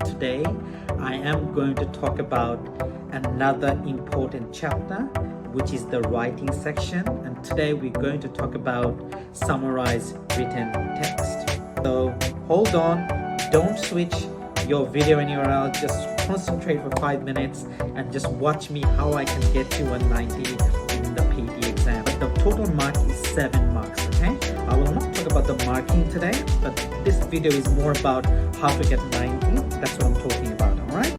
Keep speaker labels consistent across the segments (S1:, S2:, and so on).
S1: today I am going to talk about another important chapter, which is the writing section, and today we're going to talk about summarized written text. So hold on, don't switch your video anywhere else, just concentrate for 5 minutes and just watch me how I can get you a 90 in the PTE exam. But the total mark is 7 marks, okay? I will not talk about the marking today, but this video is more about how to get 90. That's what I'm talking about, alright?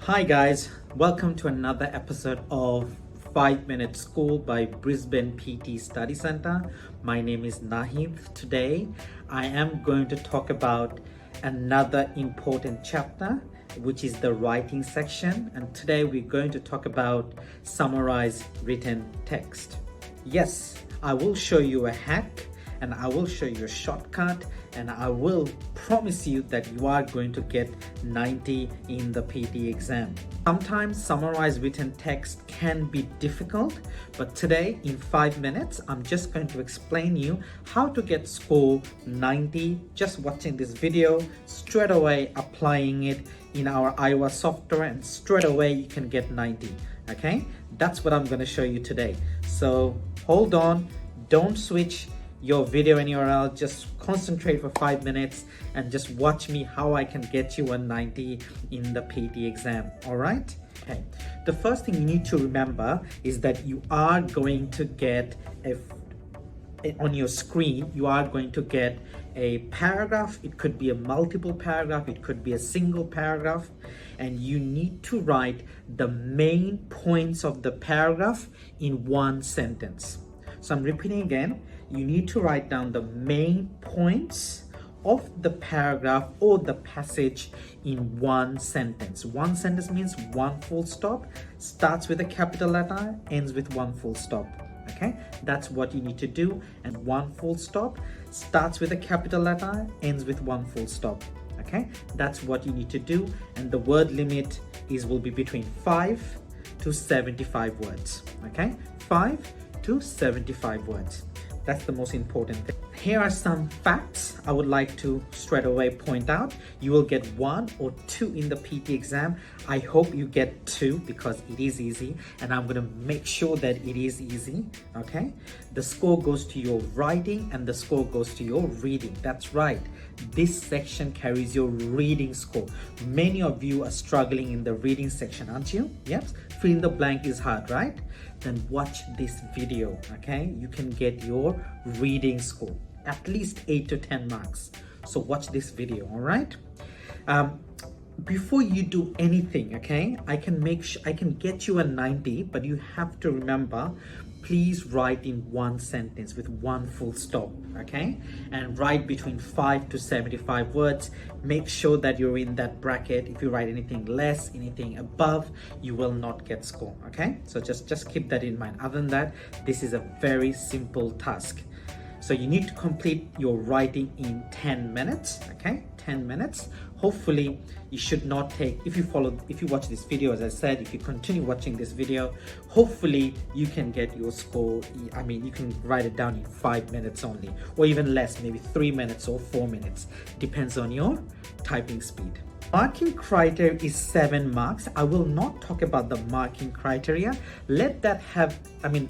S1: Hi guys, welcome to another episode of 5-Minute School by Brisbane PTE Study Centre. My name is Nahid. Today I am going to talk about another important chapter, which is the writing section, and today we're going to talk about summarized written text. Yes, I will show you a hack and I will show you a shortcut, and I will promise you that you are going to get 90 in the PTE exam. Sometimes summarized written text can be difficult, but today in 5 minutes I'm just going to explain you how to get score 90 just watching this video, straight away applying it in our Iowa software, and straight away you can get 90. Okay, that's what I'm going to show you today. So hold on, don't switch your video anywhere else, just concentrate for 5 minutes and just watch me how I can get you a 90 in the PTE exam. All right, okay, the first thing you need to remember is that you are going to get on your screen, you are going to get a paragraph. It could be a multiple paragraph, it could be a single paragraph, and you need to write the main points of the paragraph in one sentence. So I'm repeating again, you need to write down the main points of the paragraph or the passage in one sentence. One sentence means one full stop, starts with a capital letter, ends with one full stop. Okay, that's what you need to do. And one full stop starts with a capital letter, ends with one full stop. Okay, that's what you need to do. And the word limit will be between 5 to 75 words. Okay, 5 to 75 words. That's the most important thing. Here are some facts I would like to straight away point out. You will get 1 or 2 in the PTE exam. I hope you get 2 because it is easy, and I'm going to make sure that it is easy. Okay, the score goes to your writing and the score goes to your reading. That's right, this section carries your reading score. Many of you are struggling in the reading section, aren't you? Yes, fill in the blank is hard, right? Then watch this video. Okay, you can get your reading score at least 8 to 10 marks. So watch this video. All right, before you do anything, okay, I can get you a 90, but you have to remember, please write in one sentence with one full stop. Okay, and write between 5 to 75 words. Make sure that you're in that bracket. If you write anything less, anything above, you will not get score. Okay, so just keep that in mind. Other than that, this is a very simple task. So you need to complete your writing in 10 minutes. Okay, 10 minutes. Hopefully you should not take, if you watch this video, as I said, if you continue watching this video, hopefully you can get your score. I mean, you can write it down in 5 minutes only, or even less, maybe 3 minutes or 4 minutes, depends on your typing speed. Marking criteria is 7 marks. I will not talk about the marking criteria. Let that have, I mean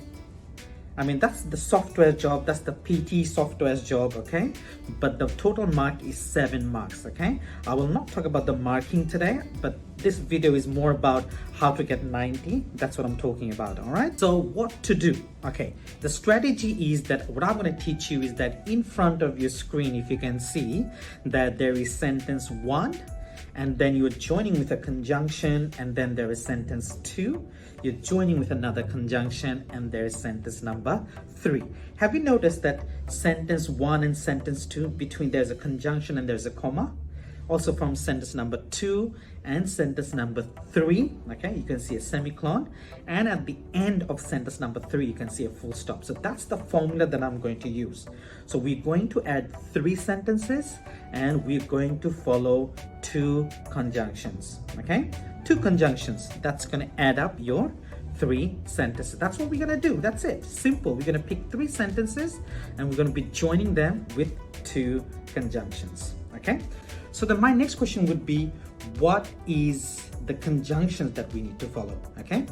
S1: that's the software job, that's the PT software's job. Okay, but the total mark is 7 marks. Okay, I will not talk about the marking today, but this video is more about how to get 90. That's what I'm talking about. All right, so what to do? Okay, the strategy is that what I'm going to teach you is that in front of your screen, if you can see that there is sentence 1, and then you're joining with a conjunction, and then there is sentence 2, you're joining with another conjunction, and there is sentence number 3. Have you noticed that sentence 1 and sentence 2, between there's a conjunction and there's a comma? Also from sentence number 2 and sentence number 3, okay, you can see a semicolon, and at the end of sentence number 3 you can see a full stop. So that's the formula that I'm going to use. So we're going to add 3 sentences, and we're going to follow 2 conjunctions. Okay, 2 conjunctions, that's going to add up your 3 sentences. That's what we're going to do. That's it, simple. We're going to pick 3 sentences and we're going to be joining them with 2 conjunctions. Okay, so then my next question would be, what is the conjunctions that we need to follow, okay?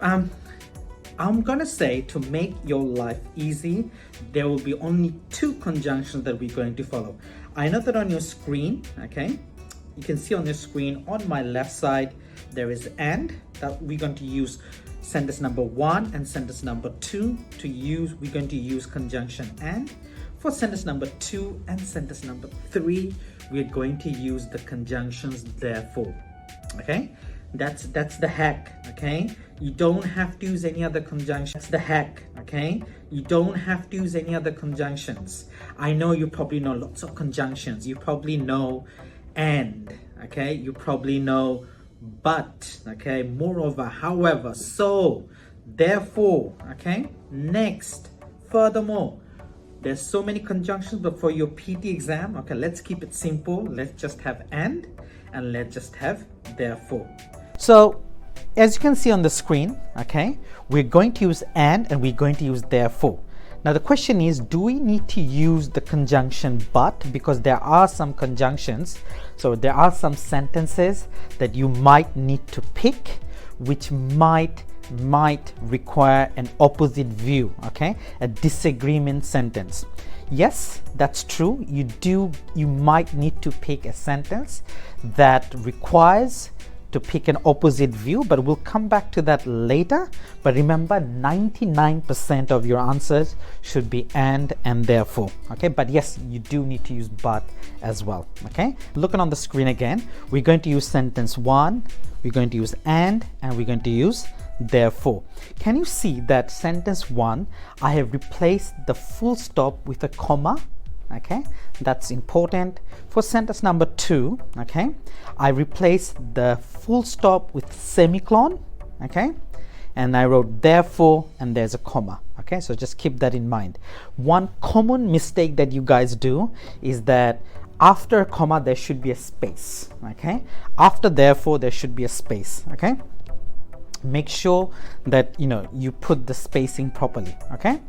S1: I'm gonna say, to make your life easy, there will be only 2 conjunctions that we're going to follow. I know that on your screen, okay, you can see on your screen on my left side there is and, that we're going to use sentence number 1 and sentence number 2 to use. We're going to use conjunction and. For sentence number 2 and sentence number 3, we're going to use the conjunctions therefore, okay? That's the hack, okay? You don't have to use any other conjunctions. That's the hack, okay? You don't have to use any other conjunctions. I know you probably know lots of conjunctions. You probably know and, okay? You probably know but, okay? Moreover, however, so, therefore, okay? Next, furthermore. There's so many conjunctions, but for your PT exam, okay, let's keep it simple. Let's just have and let's just have therefore. So as you can see on the screen, okay, we're going to use and we're going to use therefore. Now the question is, do we need to use the conjunction but? Because there are some conjunctions, so there are some sentences that you might need to pick, which might require an opposite view, okay, a disagreement sentence. Yes, that's true. You might need to pick a sentence that requires to pick an opposite view, but we'll come back to that later. But remember, 99% of your answers should be and therefore, okay? But yes, you do need to use but as well, okay? Looking on the screen again, we're going to use sentence 1, we're going to use and we're going to use therefore. Can you see that sentence 1, I have replaced the full stop with a comma, okay? That's important. For sentence number 2, okay, I replaced the full stop with semicolon, okay, and I wrote therefore and there's a comma, okay? So just keep that in mind. One common mistake that you guys do is that after a comma there should be a space, okay? After therefore there should be a space, okay? Make sure that you put the spacing properly, okay?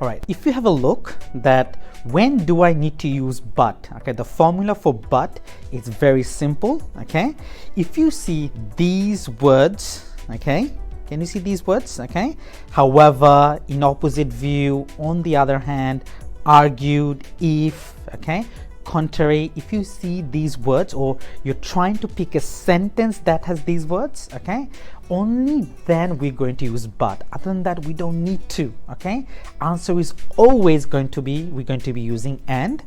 S1: All right, if you have a look that when do I need to use but, okay, the formula for but is very simple, okay? If you see these words, okay, can you see these words, okay? However, in opposite view, on the other hand, argued, if, okay, contrary, if you see these words or you're trying to pick a sentence that has these words, okay, only then we're going to use but. Other than that, we don't need to, okay? Answer is always going to be, we're going to be using and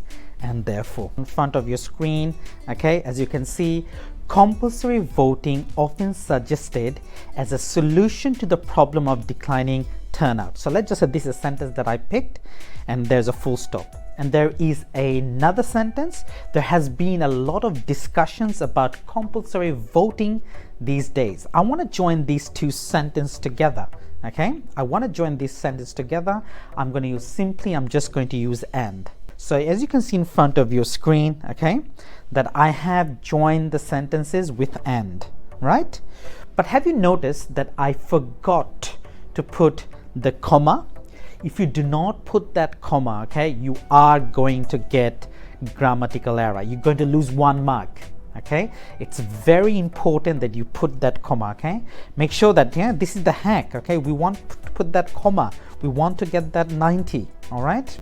S1: therefore. In front of your screen, okay, as you can see, compulsory voting often suggested as a solution to the problem of declining turnout. So let's just say this is a sentence that I picked and there's a full stop. And there is another sentence. There has been a lot of discussions about compulsory voting these days. I want to join these two sentences together, okay? I want to join these sentences together. I'm going to use I'm just going to use and. So as you can see in front of your screen, okay, that I have joined the sentences with and, right? But have you noticed that I forgot to put the comma? If you do not put that comma, okay, you are going to get grammatical error. You're going to lose 1 mark, okay? It's very important that you put that comma, okay? Make sure that, this is the hack, okay? We want to put that comma. We want to get that 90, all right?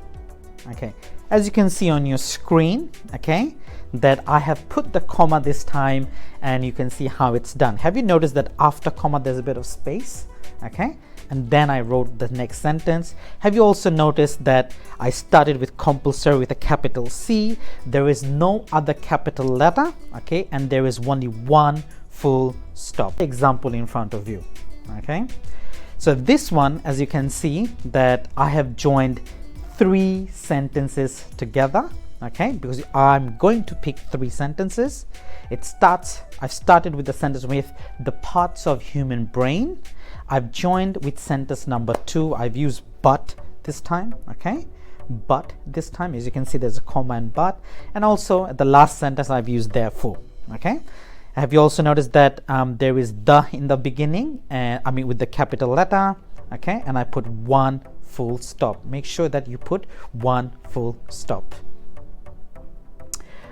S1: Okay, as you can see on your screen, okay, that I have put the comma this time and you can see how it's done. Have you noticed that after comma there's a bit of space, okay? And then I wrote the next sentence. Have you also noticed that I started with compulsory with a capital C? There is no other capital letter, okay, and there is only one full stop. Example in front of you, okay? So this one, as you can see, that I have joined 3 sentences together, okay, because I'm going to pick 3 sentences. I've started with the sentence with the parts of human brain. I've joined with sentence number 2. I've used but this time, okay, but this time, as you can see, there's a comma and but, and also at the last sentence I've used therefore, okay. Have you also noticed that there is the in the beginning, with the capital letter, okay, and I put 1 full stop. Make sure that you put 1 full stop.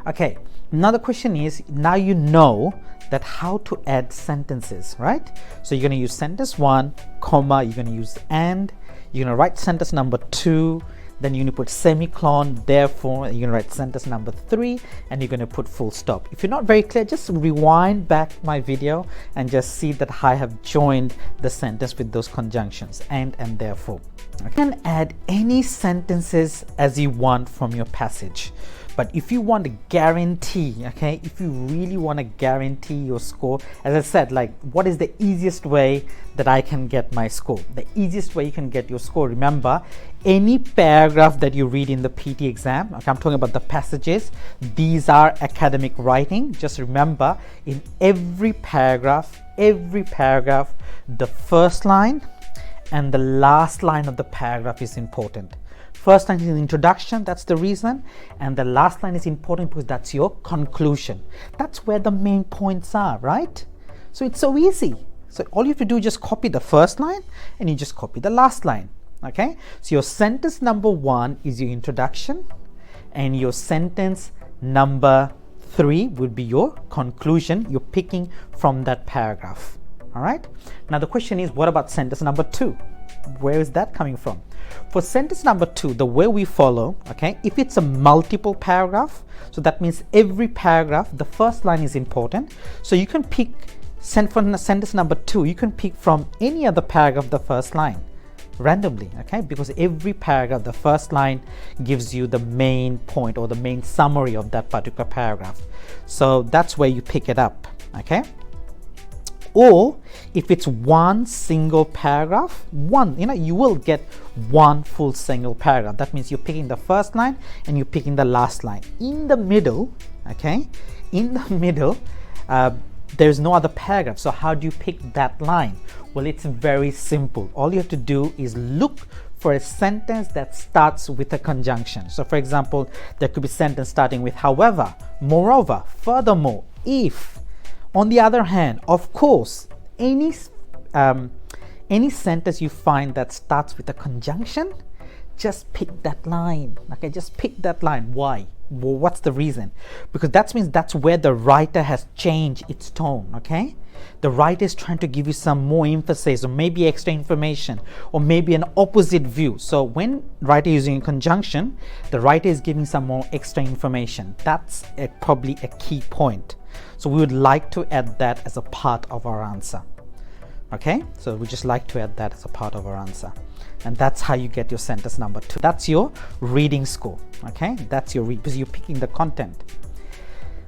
S1: Okay, now the question is, now you know that how to add sentences, right? So you're going to use sentence 1, comma, you're going to use and, you're going to write sentence number 2, then you're going to put semicolon, therefore, you're going to write sentence number 3, and you're going to put full stop. If you're not very clear, just rewind back my video and just see that I have joined the sentence with those conjunctions, and therefore. You can add any sentences as you want from your passage. But if you want to guarantee, okay, if you really want to guarantee your score, as I said, like, what is the easiest way that I can get my score? The easiest way you can get your score, remember, any paragraph that you read in the PT exam, okay, I'm talking about the passages, these are academic writing. Just remember, in every paragraph, the first line and the last line of the paragraph is important. First line is an introduction, that's the reason, and the last line is important because that's your conclusion. That's where the main points are, right? So it's so easy. So all you have to do is just copy the first line and you just copy the last line, okay? So your sentence number 1 is your introduction, and your sentence number 3 would be your conclusion. You're picking from that paragraph, all right? Now the question is, what about sentence number 2? Where is that coming from? For sentence number 2, the way we follow, okay, if it's a multiple paragraph, so that means every paragraph, the first line is important. So you can pick, for sentence number 2, you can pick from any other paragraph the first line randomly, okay, because every paragraph, the first line gives you the main point or the main summary of that particular paragraph. So that's where you pick it up, okay. Or if it's one single paragraph, you will get one full single paragraph. That means you're picking the first line and you're picking the last line. In the middle, okay, there's no other paragraph. So how do you pick that line? Well, it's very simple. All you have to do is look for a sentence that starts with a conjunction. So for example, there could be a sentence starting with however, moreover, furthermore, if. On the other hand, of course, any sentence you find that starts with a conjunction, just pick that line, okay, just pick that line. Why? Well, what's the reason? Because that means that's where the writer has changed its tone, okay? The writer is trying to give you some more emphasis or maybe extra information or maybe an opposite view. So when writer is using a conjunction, the writer is giving some more extra information. That's probably a key point. So we would like to add that as a part of our answer. Okay, so we just like to add that as a part of our answer. And that's how you get your sentence number 2. That's your reading score. Okay, that's your because you're picking the content.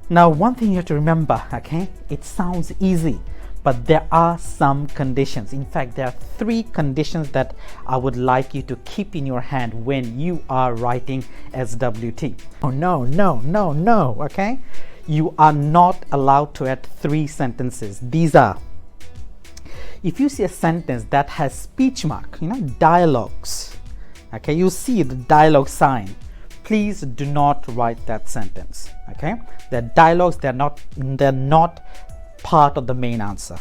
S1: Now, one thing you have to remember, okay, it sounds easy, but there are some conditions. In fact, there are 3 conditions that I would like you to keep in your hand when you are writing SWT. Oh, no, okay? You are not allowed to add 3 sentences. These are, if you see a sentence that has speech mark, dialogues, okay, you see the dialogue sign, please do not write that sentence, okay? The dialogues, they're not part of the main answer.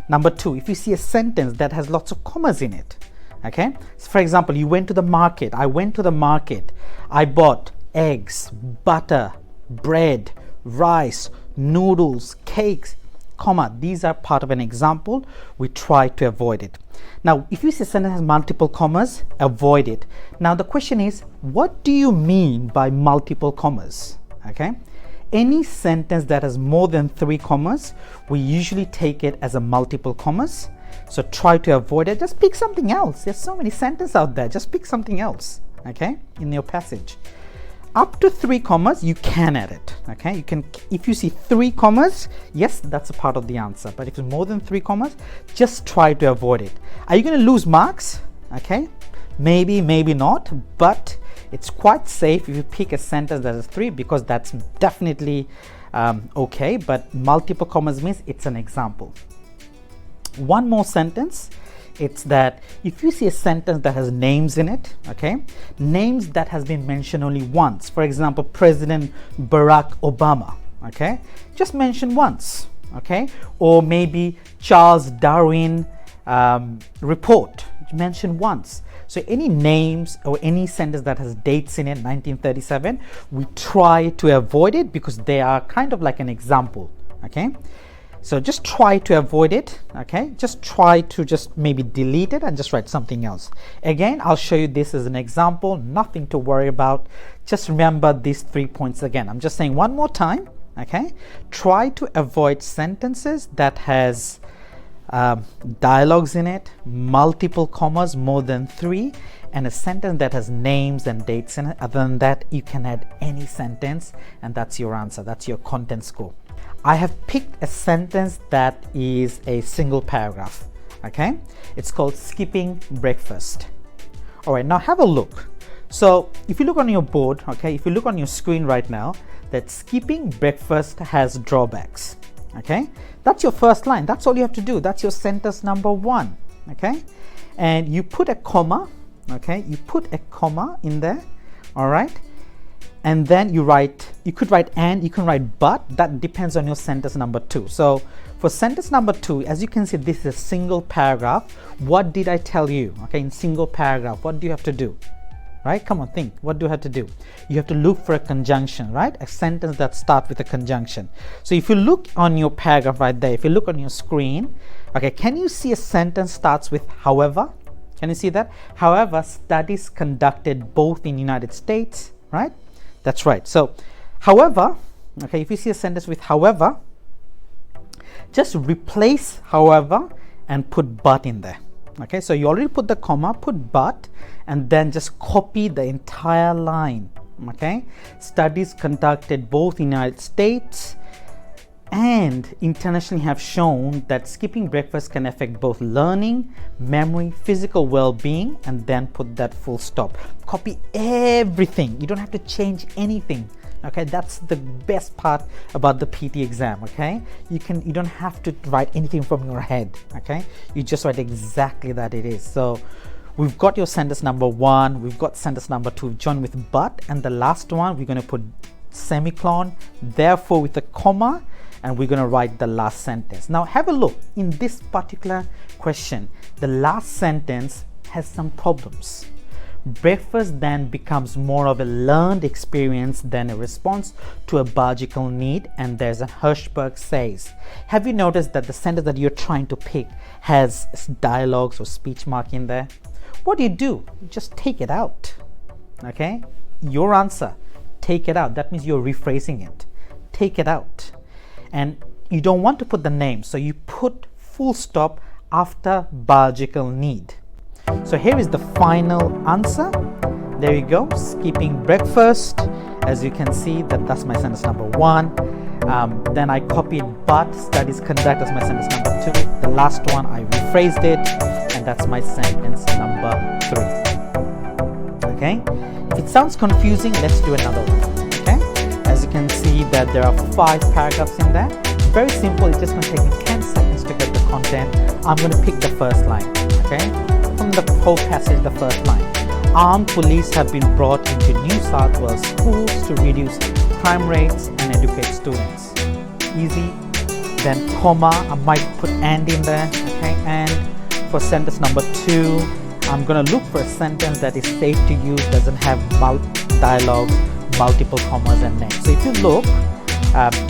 S1: Number 2, if you see a sentence that has lots of commas in it, okay? So for example, you went to the market, I went to the market, I bought eggs, butter, bread, rice, noodles, cakes, comma. These are part of an example. We try to avoid it. Now, if you see a sentence has multiple commas, avoid it. Now, the question is, what do you mean by multiple commas? Okay. Any sentence that has more than 3 commas, we usually take it as a multiple commas. So try to avoid it. Just pick something else. There's so many sentences out there. Just pick something else, okay, in your passage. Up to 3 commas, you can add it, okay? You can, if you see 3 commas, yes, that's a part of the answer. But if it's more than 3 commas, just try to avoid it. Are you going to lose marks? Okay, maybe, maybe not, but it's quite safe if you pick a sentence that is 3 because that's definitely okay. But multiple commas means it's an example. One more sentence. It's that if you see a sentence that has names in it, okay, names that has been mentioned only once, for example, President Barack Obama, okay, just mention once, okay, or maybe Charles Darwin report, mention once. So any names or any sentence that has dates in it, 1937, we try to avoid it because they are kind of like an example. Okay, so just try to avoid it. Okay, just try to just maybe delete it and just write something else. Again, I'll show you this as an example, nothing to worry about. Just remember these 3 points again. I'm just saying one more time. Okay, try to avoid sentences that has dialogues in it, multiple commas, more than 3, and a sentence that has names and dates in it. Other than that, you can add any sentence, and that's your answer. That's your content score. I have picked a sentence that is a single paragraph. Okay, it's called skipping breakfast. All right, now have a look. So if you look on your board, okay, if you look on your screen right now, that skipping breakfast has drawbacks. Okay, that's your first line. That's all you have to do. That's your sentence number 1. Okay, and you put a comma. Okay, you put a comma in there. All right, and then you write, you could write and, you can write but. That depends on your sentence number 2. So for sentence number 2, as you can see, this is a single paragraph. What did I tell you? Okay, in single paragraph, what do you have to do? Right? Come on, think. What do you have to do? You have to look for a conjunction, right? A sentence that starts with a conjunction. So if you look on your paragraph right there, if you look on your screen, okay, can you see a sentence starts with however? Can you see that? However, studies conducted both in United States, right? That's right. So, however, okay, if you see a sentence with however, just replace however and put but in there. Okay, so you already put the comma, put but, and then just copy the entire line. Okay, studies conducted both in the United States and internationally have shown that skipping breakfast can affect both learning, memory, physical well-being, and then put that full stop. Copy everything. You don't have to change anything. Okay, that's the best part about the PT exam. Okay, you don't have to write anything from your head. Okay, you just write exactly that it is. So we've got your sentence number 1, we've got sentence number 2, join with but, and the last one we're going to put semicolon, therefore with a comma, and we're going to write the last sentence. Now have a look. In this particular question, the last sentence has some problems. Breakfast then becomes more of a learned experience than a response to a biological need, and there's a Hirschberg says. Have you noticed that the sentence that you're trying to pick has dialogues or speech mark in there? What do? You just take it out. Okay, your answer, take it out. That means you're rephrasing it. Take it out. And you don't want to put the name, so you put full stop after biological need. So here is the final answer. There you go, skipping breakfast. As you can see, that's my sentence number 1. Then I copied but, studies conduct as my sentence number 2. The last one I rephrased it, and that's my sentence number 3. Okay, if it sounds confusing, let's do another one. Okay, as you can see that there are 5 paragraphs in there. Very simple. It's just going to take me 10 seconds to get the content. I'm going to pick the first line. Okay, from the whole passage, the first line. Armed police have been brought into New South Wales schools to reduce crime rates and educate students. Easy. Then comma, I might put and in there. Okay, and for sentence number 2, I'm going to look for a sentence that is safe to use, doesn't have dialogue, multiple commas and names. So if you look,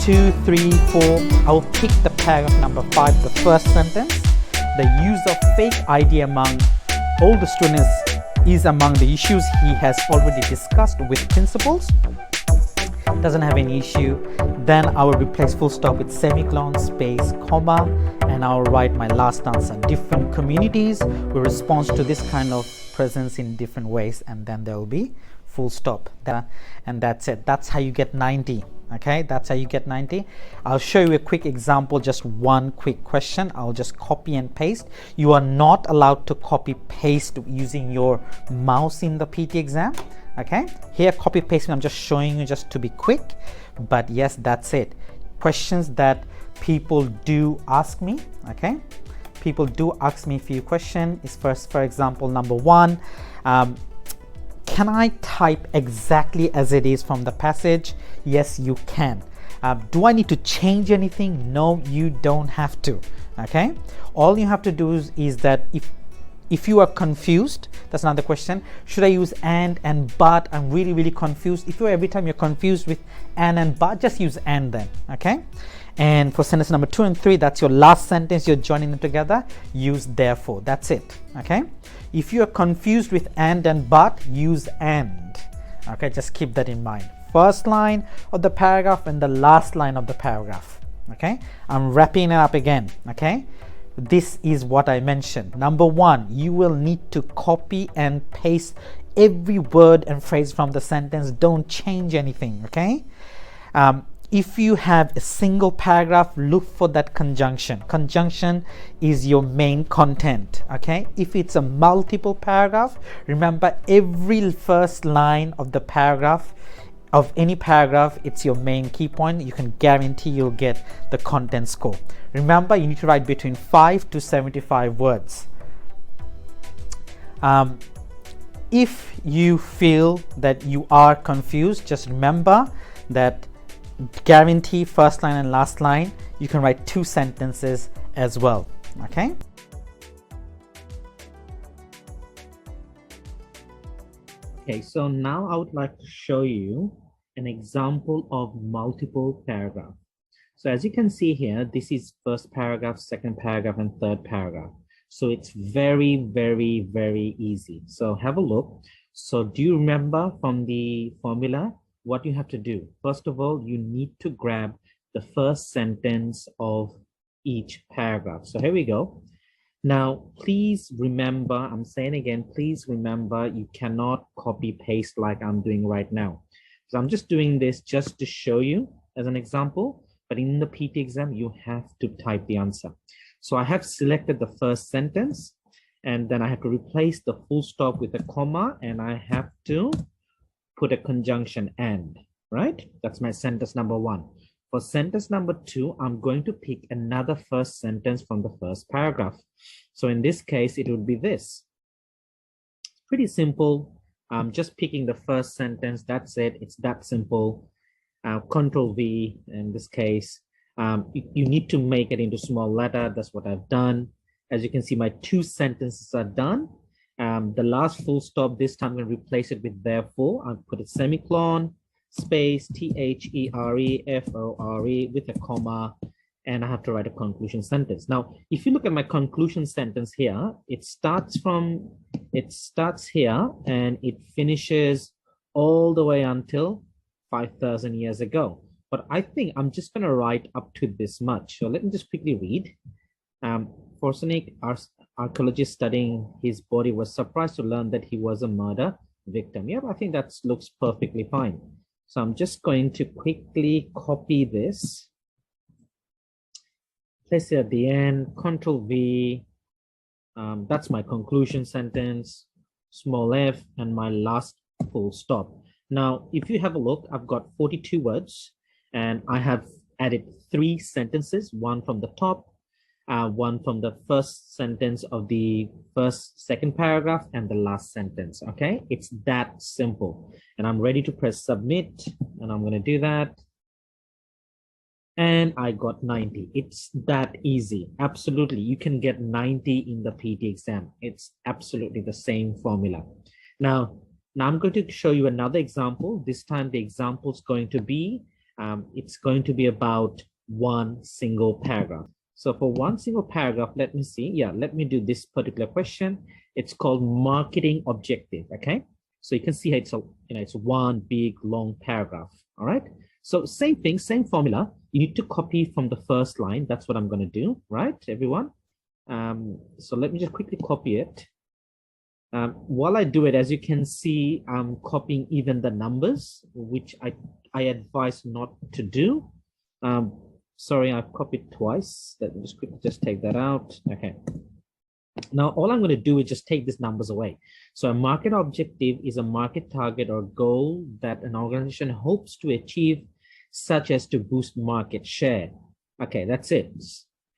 S1: 2, 3, 4, I will pick the paragraph number 5, the first sentence. The use of fake ID among older students is among the issues he has already discussed with principals. Doesn't have any issue. Then I will replace full stop with semicolon, space, comma, and I will write my last answer. Different communities will respond to this kind of presence in different ways, and then there will be full stop. And that's it. That's how you get 90. Okay, that's how you get 90. I'll show you a quick example, just one quick question. I'll just copy and paste. You are not allowed to copy paste using your mouse in the PT exam. Okay, here copy pasting, I'm just showing you just to be quick, but yes, that's it. Questions that people do ask me. Okay, people do ask me a few questions. Is first, for example, number 1, can I type exactly as it is from the passage? Yes, you can. Do I need to change anything? No, you don't have to. Okay, all you have to do is that if if you are confused, that's another question. Should I use and but? I'm really confused. If you every time you're confused with and but, just use and then, okay? And for sentence number 2 and 3, that's your last sentence, you're joining them together, use therefore. That's it, okay? If you are confused with and but, use and, okay? Just keep that in mind. First line of the paragraph and the last line of the paragraph, okay? I'm wrapping it up again, okay? This is what I mentioned. Number 1, you will need to copy and paste every word and phrase from the sentence. Don't change anything, okay? If you have a single paragraph, look for that conjunction. Conjunction is your main content, okay? If it's a multiple paragraph, remember every first line of the paragraph, of any paragraph, it's your main key point. You can guarantee you'll get the content score. Remember, you need to write between 5 to 75 words. If you feel that you are confused, just remember that guarantee first line and last line, you can write 2 sentences as well, okay? Okay, so now I would like to show you an example of multiple paragraph. So as you can see here, this is first paragraph, second paragraph, and third paragraph. So it's very easy. So have a look. So do you remember from the formula what you have to do? First of all, you need to grab the first sentence of each paragraph. So here we go. Now, please remember, I'm saying again, please remember, you cannot copy paste like I'm doing right now. So I'm just doing this just to show you as an example, but in the PT exam, you have to type the answer. So I have selected the first sentence, and then I have to replace the full stop with a comma, and I have to put a conjunction and, right? That's my sentence number 1. For sentence number 2, I'm going to pick another first sentence from the first paragraph. So in this case, it would be this. Pretty simple. I'm just picking the first sentence. That's it. It's that simple. Control V in this case. You need to make it into small letter. That's what I've done. As you can see, my 2 sentences are done. The last full stop, this time I'm going to replace it with therefore. I'll put a semicolon, space, THEREFORE with a comma, and I have to write a conclusion sentence. Now, if you look at my conclusion sentence here, it starts here and it finishes all the way until 5,000 years ago. But I think I'm just going to write up to this much. So let me just quickly read. 𝐸𝐴, archaeologist studying his body, was surprised to learn that he was a murder victim. Yep, I think that looks perfectly fine. So I'm just going to quickly copy this, place it at the end, Control V. That's my conclusion sentence, small f, and my last full stop. Now, if you have a look, I've got 42 words, and I have added 3 sentences, one from the top, one from the first sentence of the second paragraph, and the last sentence. Okay, it's that simple. And I'm ready to press submit, and I'm going to do that. And I got 90. It's that easy. Absolutely, you can get 90 in the PT exam. It's absolutely the same formula. Now I'm going to show you another example. This time the example is going to be it's going to be about one single paragraph. So for one single paragraph, let me see. Yeah, let me do this particular question. It's called marketing objective. Okay, so you can see it's it's one big long paragraph. All right. So same thing, same formula. You need to copy from the first line. That's what I'm going to do, right, everyone? So let me just quickly copy it. While I do it, as you can see, I'm copying even the numbers, which I advise not to do. Sorry, I've copied twice. Let me just quickly just take that out. Okay. Now, all I'm going to do is just take these numbers away. So a market objective is a market target or goal that an organization hopes to achieve, such as to boost market share. Okay, that's it.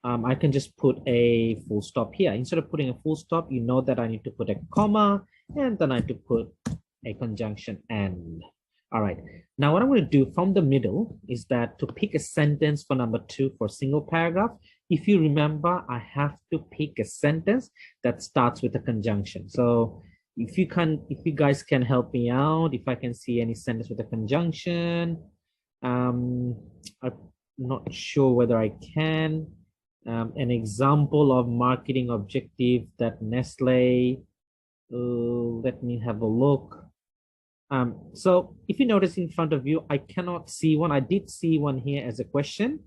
S1: I can just put a full stop here. Instead of putting a full stop, you know that I need to put a comma, and then I have to put a conjunction and. All right. Now what I'm going to do from the middle is that to pick a sentence for number 2 for single paragraph, if you remember, I have to pick a sentence that starts with a conjunction. So if you guys can help me out, if I can see any sentence with a conjunction, I'm not sure whether I can. An example of marketing objective that Nestle, let me have a look. So if you notice in front of you, I cannot see one. I did see one here as a question,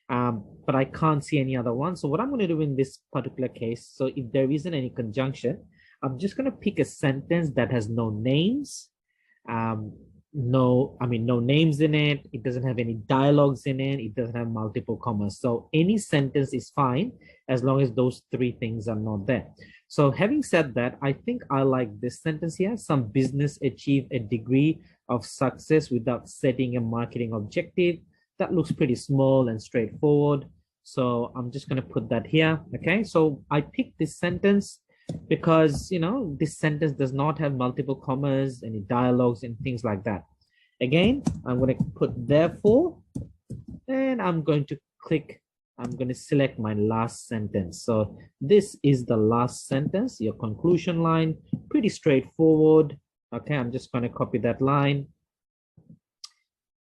S1: but I can't see any other one. So what I'm going to do in this particular case, so if there isn't any conjunction, I'm just going to pick a sentence that has no names, no names in it. It doesn't have any dialogues in it. It doesn't have multiple commas. So any sentence is fine as long as those 3 things are not there. So having said that, I think I like this sentence here. Some business achieve a degree of success without setting a marketing objective. That looks pretty small and straightforward. So I'm just going to put that here. Okay, so I picked this sentence because, you know, this sentence does not have multiple commas, any dialogues and things like that. Again, I'm going to put therefore, and I'm going to select my last sentence. So this is the last sentence, your conclusion line, pretty straightforward. Okay, I'm just going to copy that line.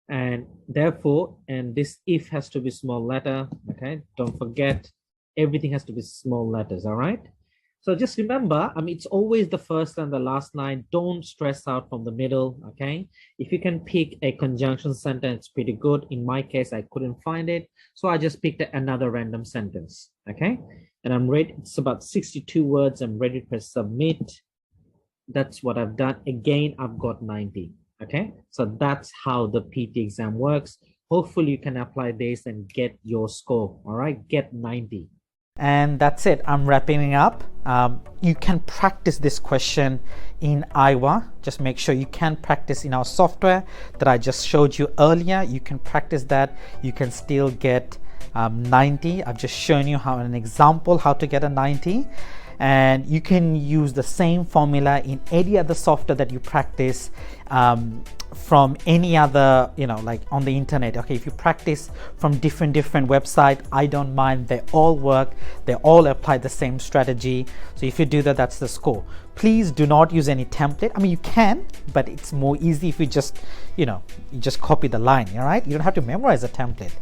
S1: And therefore, and this if has to be small letter. Okay, don't forget, everything has to be small letters. All right. So just remember, it's always the first and the last line. Don't stress out from the middle, okay? If you can pick a conjunction sentence, pretty good. In my case, I couldn't find it. So I just picked another random sentence, okay? And I'm ready. It's about 62 words. I'm ready to press submit. That's what I've done. Again, I've got 90, okay? So that's how the PT exam works. Hopefully you can apply this and get your score, all right? Get 90. And that's it. I'm wrapping it up. You can practice this question in Iowa. Just make sure you can practice in our software that I just showed you earlier. You can practice that. You can still get 90. I've just shown you an example how to get a 90. And you can use the same formula in any other software that you practice from any other, like on the internet. Okay, if you practice from different websites, I don't mind. They all work. They all apply the same strategy. So if you do that, that's the score. Please do not use any template. You can, but it's more easy if you just, you just copy the line. All right, you don't have to memorize a template.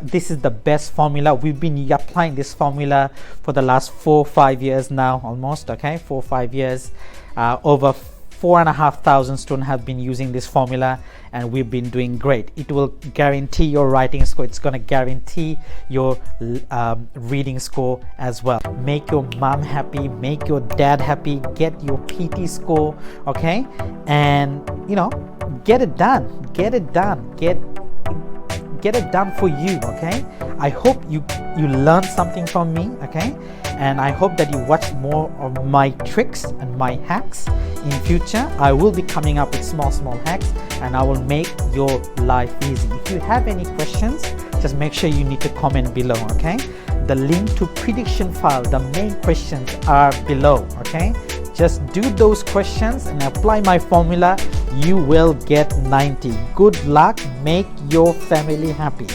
S1: This is the best formula. We've been applying this formula for the last 4 or 5 years now, almost. Okay, 4 or 5 years. Over 4,500 students have been using this formula, and we've been doing great. It will guarantee your writing score. It's going to guarantee your reading score as well. Make your mom happy, make your dad happy, get your PT score, okay? And get it done. Get it done. Get it done for you, okay? I hope you learned something from me, okay? And I hope that you watch more of my tricks and my hacks in future. I will be coming up with small hacks, and I will make your life easy. If you have any questions, just make sure you need to comment below, okay? The link to prediction file, the main questions are below, okay? Just do those questions and apply my formula. You will get 90. Good luck. Make your family happy.